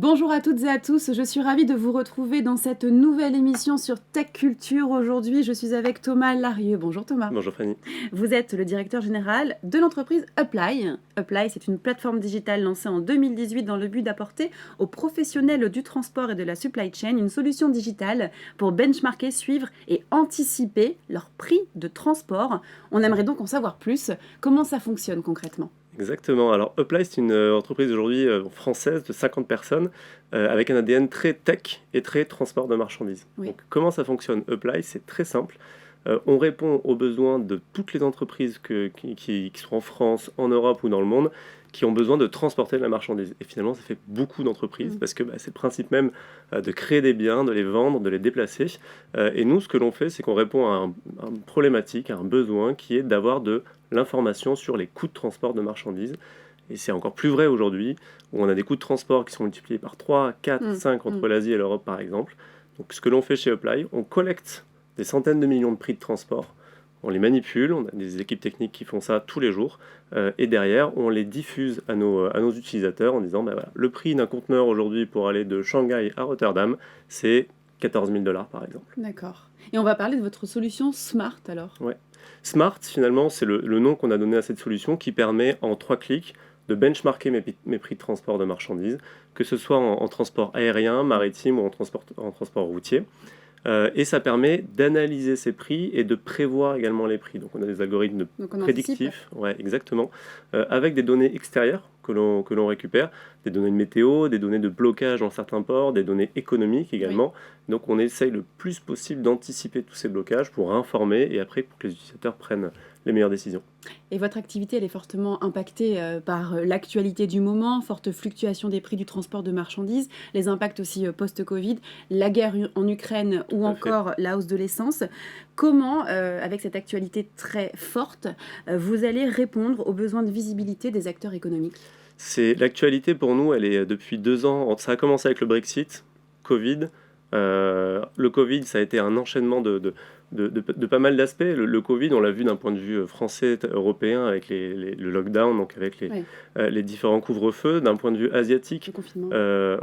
Bonjour à toutes et à tous, je suis ravie de vous retrouver dans cette nouvelle émission sur Tech Culture. Aujourd'hui, je suis avec Thomas Larieux. Bonjour Thomas. Bonjour Fanny. Vous êtes le directeur général de l'entreprise Apply. Apply, c'est une plateforme digitale lancée en 2018 dans le but d'apporter aux professionnels du transport et de la supply chain une solution digitale pour benchmarker, suivre et anticiper leur prix de transport. On aimerait donc en savoir plus. Comment ça fonctionne concrètement ? Exactement. Alors, Apply, c'est une entreprise aujourd'hui française de 50 personnes avec un ADN très tech et très transport de marchandises. Oui. Donc, comment ça fonctionne Apply, c'est très simple. On répond aux besoins de toutes les entreprises qui sont en France, en Europe ou dans le monde, qui ont besoin de transporter de la marchandise. Et finalement, ça fait beaucoup d'entreprises parce que c'est le principe même de créer des biens, de les vendre, de les déplacer. Et nous, ce que l'on fait, c'est qu'on répond à une problématique, à un besoin qui est d'avoir de l'information sur les coûts de transport de marchandises. Et c'est encore plus vrai aujourd'hui, où on a des coûts de transport qui sont multipliés par 3, 4, 5 entre l'Asie et l'Europe, par exemple. Donc, ce que l'on fait chez Apply, on collecte des centaines de millions de prix de transport, on les manipule, on a des équipes techniques qui font ça tous les jours, et derrière, on les diffuse à nos utilisateurs en disant, voilà, le prix d'un conteneur aujourd'hui pour aller de Shanghai à Rotterdam, c'est 14 000 $ par exemple. D'accord. Et on va parler de votre solution Smart alors. Ouais. Smart, finalement, c'est le nom qu'on a donné à cette solution qui permet en 3 clics de benchmarker mes prix de transport de marchandises, que ce soit en transport aérien, maritime ou en transport routier. Et ça permet d'analyser ces prix et de prévoir également les prix. Donc on a des algorithmes prédictifs, ouais, exactement, avec des données extérieures que l'on récupère, des données de météo, des données de blocage dans certains ports, des données économiques également. Oui. Donc on essaye le plus possible d'anticiper tous ces blocages pour informer et après pour que les utilisateurs prennent les meilleures décisions. Et votre activité, elle est fortement impactée par l'actualité du moment, forte fluctuation des prix du transport de marchandises, les impacts aussi post-Covid, la guerre en Ukraine ou encore la hausse de l'essence. Comment, avec cette actualité très forte, vous allez répondre aux besoins de visibilité des acteurs économiques ? L'actualité pour nous, elle est depuis 2 ans. Ça a commencé avec le Brexit, Covid. Le Covid, ça a été un enchaînement de pas mal d'aspects. Le Covid, on l'a vu d'un point de vue français, européen, avec le lockdown, donc avec les différents couvre-feux. D'un point de vue asiatique,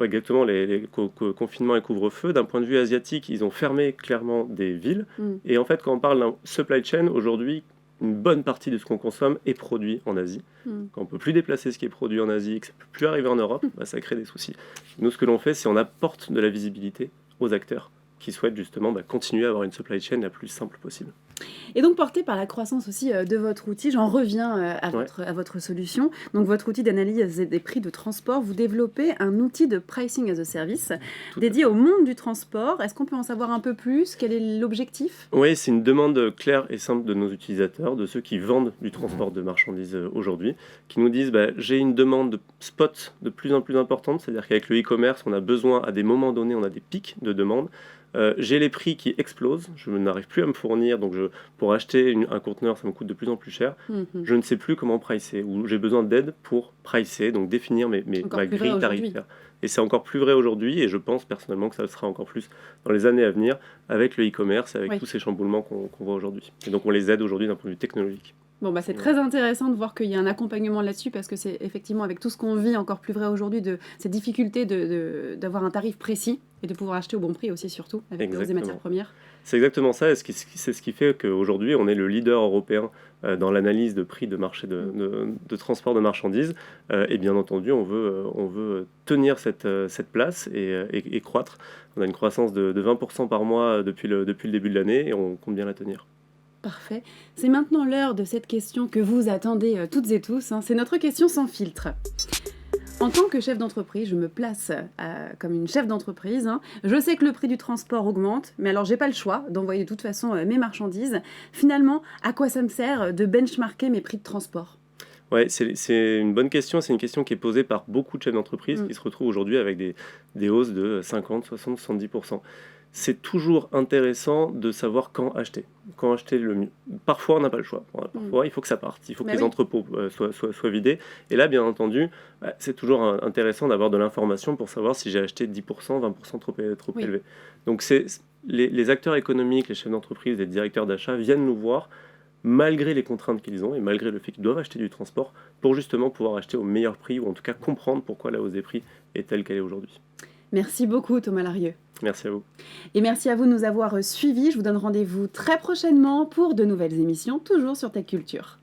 exactement, les confinements et couvre-feux. D'un point de vue asiatique, ils ont fermé clairement des villes. Et en fait, quand on parle d'un supply chain, aujourd'hui, une bonne partie de ce qu'on consomme est produit en Asie. Quand on ne peut plus déplacer ce qui est produit en Asie, que ça ne peut plus arriver en Europe, ça crée des soucis. Nous, ce que l'on fait, c'est qu'on apporte de la visibilité aux acteurs qui souhaitent justement continuer à avoir une supply chain la plus simple possible. Et donc porté par la croissance aussi de votre outil, j'en reviens à votre solution. Donc votre outil d'analyse des prix de transport, vous développez un outil de pricing as a service dédié au monde du transport. Est-ce qu'on peut en savoir un peu plus ? Quel est l'objectif ? Oui, c'est une demande claire et simple de nos utilisateurs, de ceux qui vendent du transport de marchandises aujourd'hui, qui nous disent j'ai une demande de spot de plus en plus importante, c'est-à-dire qu'avec le e-commerce, on a besoin à des moments donnés, on a des pics de demande. J'ai les prix qui explosent, je n'arrive plus à me fournir, donc pour acheter un conteneur, ça me coûte de plus en plus cher. Je ne sais plus comment pricer, ou j'ai besoin d'aide pour pricer, donc définir ma grille tarifaire. Et c'est encore plus vrai aujourd'hui, et je pense personnellement que ça sera encore plus dans les années à venir, avec le e-commerce et avec tous ces chamboulements qu'on voit aujourd'hui. Et donc on les aide aujourd'hui d'un point de vue technologique. Bon, c'est très intéressant de voir qu'il y a un accompagnement là-dessus parce que c'est effectivement avec tout ce qu'on vit encore plus vrai aujourd'hui de cette difficulté d'avoir un tarif précis et de pouvoir acheter au bon prix aussi surtout avec les hausses des matières premières. C'est exactement ça et c'est ce qui fait qu'aujourd'hui on est le leader européen dans l'analyse de prix de marché de transport de marchandises et bien entendu on veut tenir cette place et croître. On a une croissance de 20% par mois depuis le début de l'année et on compte bien la tenir. Parfait. C'est maintenant l'heure de cette question que vous attendez toutes et tous. C'est notre question sans filtre. En tant que chef d'entreprise, je me place comme une chef d'entreprise. Je sais que le prix du transport augmente, mais alors j'ai pas le choix d'envoyer de toute façon mes marchandises. Finalement, à quoi ça me sert de benchmarker mes prix de transport ? Ouais, c'est une bonne question. C'est une question qui est posée par beaucoup de chefs d'entreprise qui se retrouvent aujourd'hui avec des hausses de 50, 60, 70%. C'est toujours intéressant de savoir quand acheter le mieux. Parfois, on n'a pas le choix. Parfois, il faut que ça parte. Il faut que les entrepôts soient vidés. Et là, bien entendu, c'est toujours intéressant d'avoir de l'information pour savoir si j'ai acheté 10%, 20% trop élevé. Donc, les acteurs économiques, les chefs d'entreprise, les directeurs d'achat viennent nous voir malgré les contraintes qu'ils ont et malgré le fait qu'ils doivent acheter du transport, pour justement pouvoir acheter au meilleur prix, ou en tout cas comprendre pourquoi la hausse des prix est telle qu'elle est aujourd'hui. Merci beaucoup Thomas Larieux. Merci à vous. Et merci à vous de nous avoir suivis. Je vous donne rendez-vous très prochainement pour de nouvelles émissions, toujours sur Tech Culture.